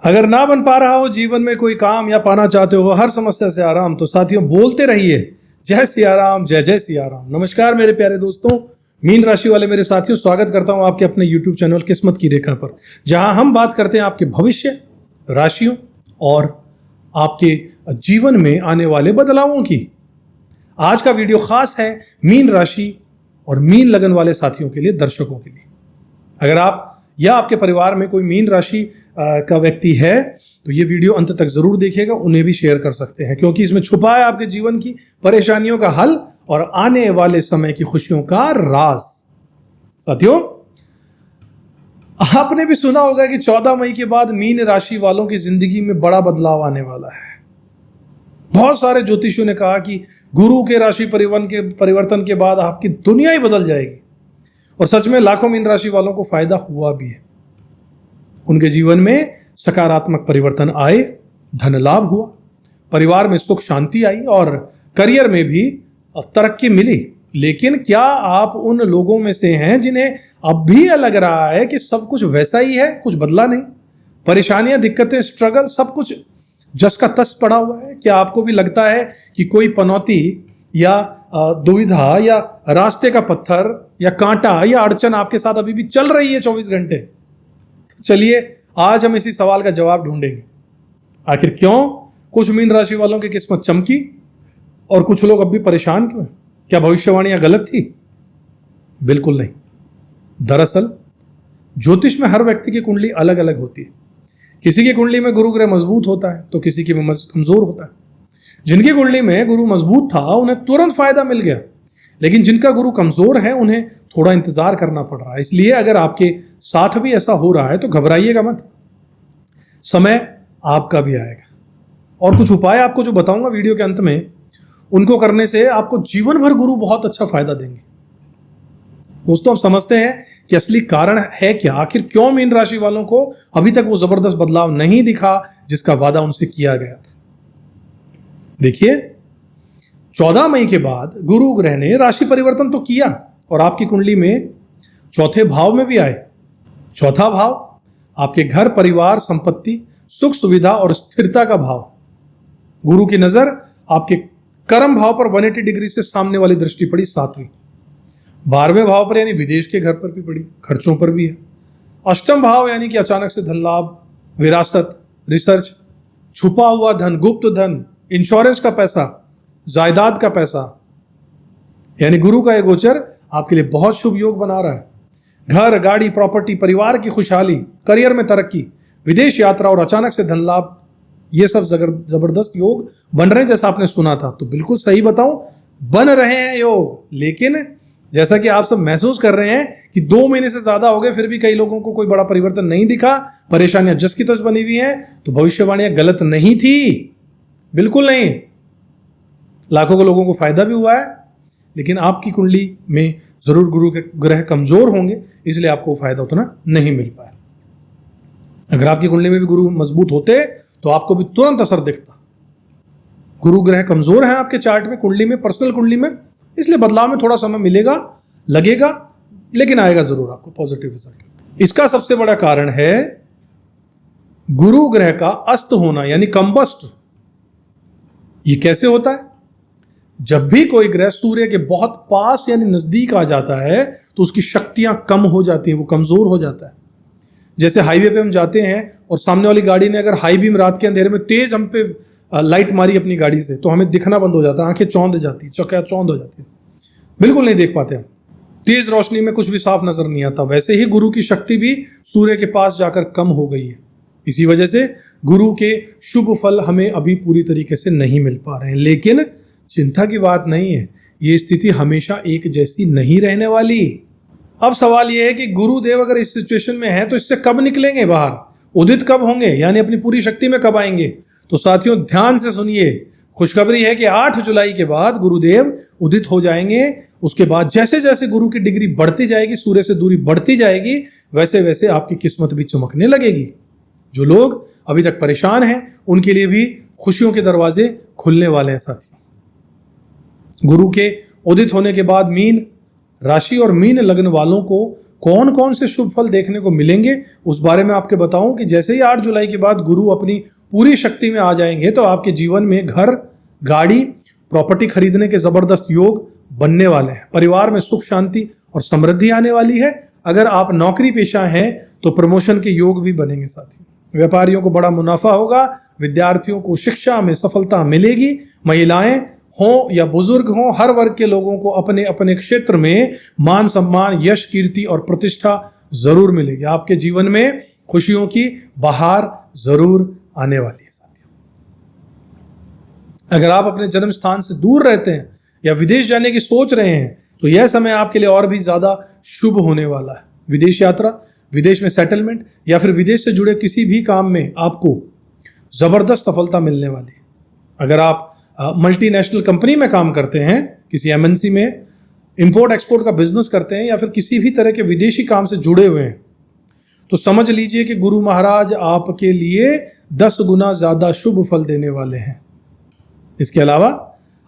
अगर ना बन पा रहा हो जीवन में कोई काम या पाना चाहते हो हर समस्या से आराम, तो साथियों बोलते रहिए जय सिया राम, जय जय सिया राम। नमस्कार मेरे प्यारे दोस्तों, मीन राशि वाले मेरे साथियों, स्वागत करता हूं आपके अपने YouTube चैनल किस्मत की रेखा पर, जहां हम बात करते हैं आपके भविष्य, राशियों और आपके जीवन में आने वाले बदलावों की। आज का वीडियो खास है मीन राशि और मीन लगन वाले साथियों के लिए, दर्शकों के लिए। अगर आप या आपके परिवार में कोई मीन राशि का व्यक्ति है तो ये वीडियो अंत तक जरूर देखिएगा, उन्हें भी शेयर कर सकते हैं, क्योंकि इसमें छुपा है आपके जीवन की परेशानियों का हल और आने वाले समय की खुशियों का राज। साथियों, आपने भी सुना होगा कि 14 मई के बाद मीन राशि वालों की जिंदगी में बड़ा बदलाव आने वाला है। बहुत सारे ज्योतिषियों ने कहा कि गुरु के राशि परिवर्तन के बाद आपकी दुनिया ही बदल जाएगी, और सच में लाखों मीन राशि वालों को फायदा हुआ भी है। उनके जीवन में सकारात्मक परिवर्तन आए, धन लाभ हुआ, परिवार में सुख शांति आई और करियर में भी तरक्की मिली। लेकिन क्या आप उन लोगों में से हैं जिन्हें अब भी लग रहा है कि सब कुछ वैसा ही है, कुछ बदला नहीं? परेशानियां, दिक्कतें, स्ट्रगल, सब कुछ जस का तस पड़ा हुआ है। क्या आपको भी लगता है कि कोई पनौती या दुविधा या रास्ते का पत्थर या कांटा या अड़चन आपके साथ अभी भी चल रही है 24 घंटे? तो चलिए आज हम इसी सवाल का जवाब ढूंढेंगे। आखिर क्यों कुछ मीन राशि वालों की किस्मत चमकी और कुछ लोग अब भी परेशान क्यों? क्या भविष्यवाणियां गलत थी? बिल्कुल नहीं। दरअसल ज्योतिष में हर व्यक्ति की कुंडली अलग अलग होती है। किसी की कुंडली में गुरु ग्रह मजबूत होता है तो किसी की में कमजोर होता है। जिनकी कुंडली में गुरु मजबूत था उन्हें तुरंत फायदा मिल गया, लेकिन जिनका गुरु कमजोर है उन्हें थोड़ा इंतजार करना पड़ रहा है। इसलिए अगर आपके साथ भी ऐसा हो रहा है तो घबराइएगा मत, समय आपका भी आएगा। और कुछ उपाय आपको जो बताऊंगा वीडियो के अंत में, उनको करने से आपको जीवन भर गुरु बहुत अच्छा फायदा देंगे। दोस्तों, आप समझते हैं कि असली कारण है क्या? आखिर क्यों मीन राशि वालों को अभी तक वो जबरदस्त बदलाव नहीं दिखा जिसका वादा उनसे किया गया था? देखिए, 14 मई के बाद गुरु ग्रह ने राशि परिवर्तन तो किया और आपकी कुंडली में चौथे भाव में भी आए। चौथा भाव आपके घर, परिवार, संपत्ति, सुख सुविधा और स्थिरता का भाव। गुरु की नजर आपके कर्म भाव पर 180 डिग्री से सामने वाली दृष्टि पड़ी, 7वीं। 12वें भाव पर यानी विदेश के घर पर भी पड़ी, खर्चों पर भी है। अष्टम भाव यानी कि अचानक से धन लाभ, विरासत, रिसर्च, छुपा हुआ धन, गुप्त धन, इंश्योरेंस का पैसा, जायदाद का पैसा। यानी गुरु का यह गोचर आपके लिए बहुत शुभ योग बना रहा है। घर, गाड़ी, प्रॉपर्टी, परिवार की खुशहाली, करियर में तरक्की, विदेश यात्रा और अचानक से धन लाभ, ये सब जबरदस्त योग बन रहे हैं। जैसा आपने सुना था, तो बिल्कुल सही बताऊं, बन रहे हैं योग। लेकिन जैसा कि आप सब महसूस कर रहे हैं कि 2 महीने से ज्यादा हो गए, फिर भी कई लोगों को कोई बड़ा परिवर्तन नहीं दिखा, परेशानियां जस की तस बनी हुई हैं, तो भविष्यवाणियां गलत नहीं थी, बिल्कुल नहीं। लाखों के लोगों को फायदा भी हुआ है, लेकिन आपकी कुंडली में जरूर गुरु के ग्रह कमजोर होंगे, इसलिए आपको फायदा उतना नहीं मिल पाया। अगर आपकी कुंडली में भी गुरु मजबूत होते तो आपको भी तुरंत असर दिखता। गुरु ग्रह कमजोर है आपके चार्ट में, कुंडली में, पर्सनल कुंडली में, इसलिए बदलाव में थोड़ा समय मिलेगा, लगेगा, लेकिन आएगा जरूर आपको पॉजिटिव रिजल्ट। इसका सबसे बड़ा कारण है गुरु ग्रह का अस्त होना, यानी कंबस्ट। ये कैसे होता है? जब भी कोई ग्रह सूर्य के बहुत पास यानी नजदीक आ जाता है तो उसकी शक्तियां कम हो जाती हैं, वो कमजोर हो जाता है। जैसे हाईवे पे हम जाते हैं और सामने वाली गाड़ी ने अगर हाई बीम रात के अंधेरे में तेज हम पे लाइट मारी अपनी गाड़ी से, तो हमें दिखना बंद हो जाता है, आंखें चौंध जाती है, चौंध हो जाती है, बिल्कुल नहीं देख पाते हम, तेज रोशनी में कुछ भी साफ नजर नहीं आता। वैसे ही गुरु की शक्ति भी सूर्य के पास जाकर कम हो गई है। इसी वजह से गुरु के शुभ फल हमें अभी पूरी तरीके से नहीं मिल पा रहे हैं। लेकिन चिंता की बात नहीं है, ये स्थिति हमेशा एक जैसी नहीं रहने वाली। अब सवाल यह है कि गुरुदेव अगर इस सिचुएशन में है तो इससे कब निकलेंगे बाहर, उदित कब होंगे, यानी अपनी पूरी शक्ति में कब आएंगे? तो साथियों ध्यान से सुनिए, खुशखबरी है कि 8 जुलाई के बाद गुरुदेव उदित हो जाएंगे। उसके बाद जैसे जैसे गुरु की डिग्री बढ़ती जाएगी, सूर्य से दूरी बढ़ती जाएगी, वैसे वैसे आपकी किस्मत भी चमकने लगेगी। जो लोग अभी तक परेशान हैं उनके लिए भी खुशियों के दरवाजे खुलने वाले हैं। साथियों, गुरु के उदित होने के बाद मीन राशि और मीन लगन वालों को कौन कौन से शुभ फल देखने को मिलेंगे उस बारे में आपके बताऊं कि जैसे ही 8 जुलाई के बाद गुरु अपनी पूरी शक्ति में आ जाएंगे तो आपके जीवन में घर, गाड़ी, प्रॉपर्टी खरीदने के जबरदस्त योग बनने वाले हैं। परिवार में सुख, शांति और समृद्धि आने वाली है। अगर आप नौकरी पेशा हैं तो प्रमोशन के योग भी बनेंगे साथियों। व्यापारियों को बड़ा मुनाफा होगा। विद्यार्थियों को शिक्षा में सफलता मिलेगी। महिलाएं हों या बुजुर्ग हों, हर वर्ग के लोगों को अपने अपने क्षेत्र में मान सम्मान, यश, कीर्ति और प्रतिष्ठा जरूर मिलेगी। आपके जीवन में खुशियों की बहार जरूर आने वाली है साथियों। अगर आप अपने जन्म स्थान से दूर रहते हैं या विदेश जाने की सोच रहे हैं तो यह समय आपके लिए और भी ज्यादा शुभ होने वाला है। विदेश यात्रा, विदेश में सेटलमेंट या फिर विदेश से जुड़े किसी भी काम में आपको जबरदस्त सफलता मिलने वाली है। अगर आप मल्टीनेशनल कंपनी में काम करते हैं, किसी एमएनसी में इंपोर्ट एक्सपोर्ट का बिजनेस करते हैं या फिर किसी भी तरह के विदेशी काम से जुड़े हुए हैं तो समझ लीजिए कि गुरु महाराज आपके लिए 10 गुना ज्यादा शुभ फल देने वाले हैं। इसके अलावा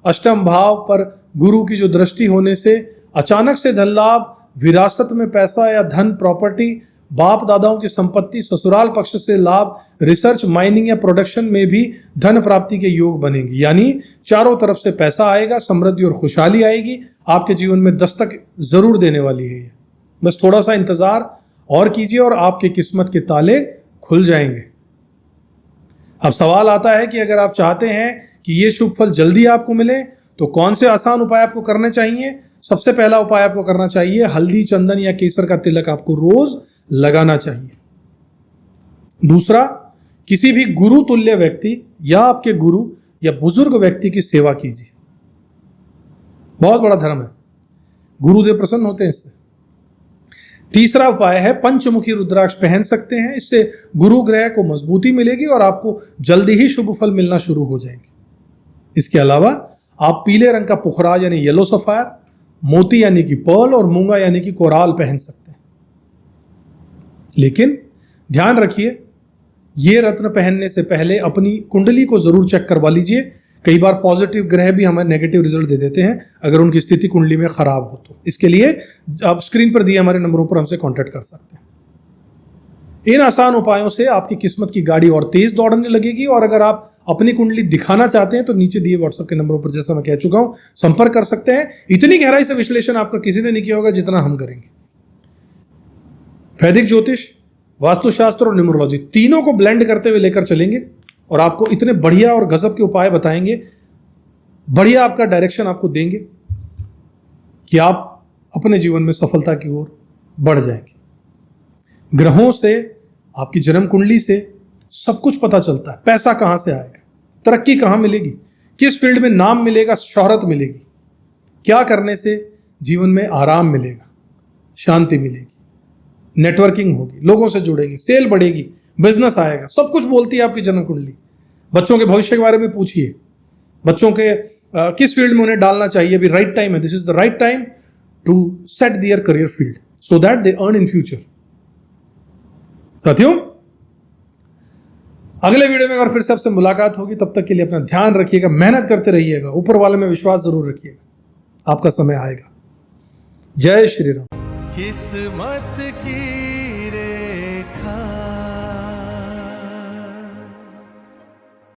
अष्टम भाव पर गुरु की जो दृष्टि होने से अचानक से धन लाभ, विरासत में पैसा या धन, प्रॉपर्टी, बाप दादाओं की संपत्ति, ससुराल पक्ष से लाभ, रिसर्च, माइनिंग या प्रोडक्शन में भी धन प्राप्ति के योग बनेंगे। यानी चारों तरफ से पैसा आएगा, समृद्धि और खुशहाली आएगी। आपके जीवन में दस्तक जरूर देने वाली है ये। बस थोड़ा सा इंतजार और कीजिए और आपकी किस्मत के ताले खुल जाएंगे। अब सवाल आता है कि अगर आप चाहते हैं कि ये शुभ फल जल्दी आपको मिले तो कौन से आसान उपाय आपको करने चाहिए। सबसे पहला उपाय आपको करना चाहिए, हल्दी, चंदन या केसर का तिलक आपको रोज लगाना चाहिए। दूसरा, किसी भी गुरु तुल्य व्यक्ति या आपके गुरु या बुजुर्ग व्यक्ति की सेवा कीजिए। बहुत बड़ा धर्म है, गुरुदेव प्रसन्न होते हैं इससे। तीसरा उपाय है, पंचमुखी रुद्राक्ष पहन सकते हैं। इससे गुरु ग्रह को मजबूती मिलेगी और आपको जल्दी ही शुभ फल मिलना शुरू हो जाएंगे। इसके अलावा आप पीले रंग का पुखराज यानी येलो सफायर, मोती यानी कि पर्ल और मूंगा यानी कि कोराल पहन सकते हैं। लेकिन ध्यान रखिए, ये रत्न पहनने से पहले अपनी कुंडली को जरूर चेक करवा लीजिए। कई बार पॉजिटिव ग्रह भी हमें नेगेटिव रिजल्ट दे देते हैं अगर उनकी स्थिति कुंडली में खराब हो तो। इसके लिए आप स्क्रीन पर दिए हमारे नंबरों पर हमसे कांटेक्ट कर सकते हैं। इन आसान उपायों से आपकी किस्मत की गाड़ी और तेज दौड़ने लगेगी। और अगर आप अपनी कुंडली दिखाना चाहते हैं तो नीचे दिए व्हाट्सएप के नंबरों पर, जैसा मैं कह चुका हूं, संपर्क कर सकते हैं। इतनी गहराई से विश्लेषण आपका किसी ने नहीं किया होगा जितना हम करेंगे। वैदिक ज्योतिष, वास्तुशास्त्र और न्यूमरोलॉजी तीनों को ब्लेंड करते हुए लेकर चलेंगे और आपको इतने बढ़िया और गजब के उपाय बताएंगे, बढ़िया आपका डायरेक्शन आपको देंगे कि आप अपने जीवन में सफलता की ओर बढ़ जाएंगे। ग्रहों से, आपकी जन्म कुंडली से सब कुछ पता चलता है। पैसा कहां से आएगा, तरक्की कहां मिलेगी, किस फील्ड में नाम मिलेगा, शोहरत मिलेगी, क्या करने से जीवन में आराम मिलेगा, शांति मिलेगी, नेटवर्किंग होगी, लोगों से जुड़ेंगे, सेल बढ़ेगी, बिजनेस आएगा। सब कुछ बोलती है आपकी जन्म कुंडली। बच्चों के भविष्य के बारे में पूछिए, बच्चों के किस फील्ड में उन्हें डालना चाहिए, अभी राइट टाइम है, this is the right time to set their career field so that they earn in future. साथियों, अगले वीडियो में और फिर से आपसे मुलाकात होगी। तब तक के लिए अपना ध्यान रखिएगा, मेहनत करते रहिएगा, ऊपर वाले में विश्वास जरूर रखिएगा, आपका समय आएगा। जय श्री राम। किस्मत की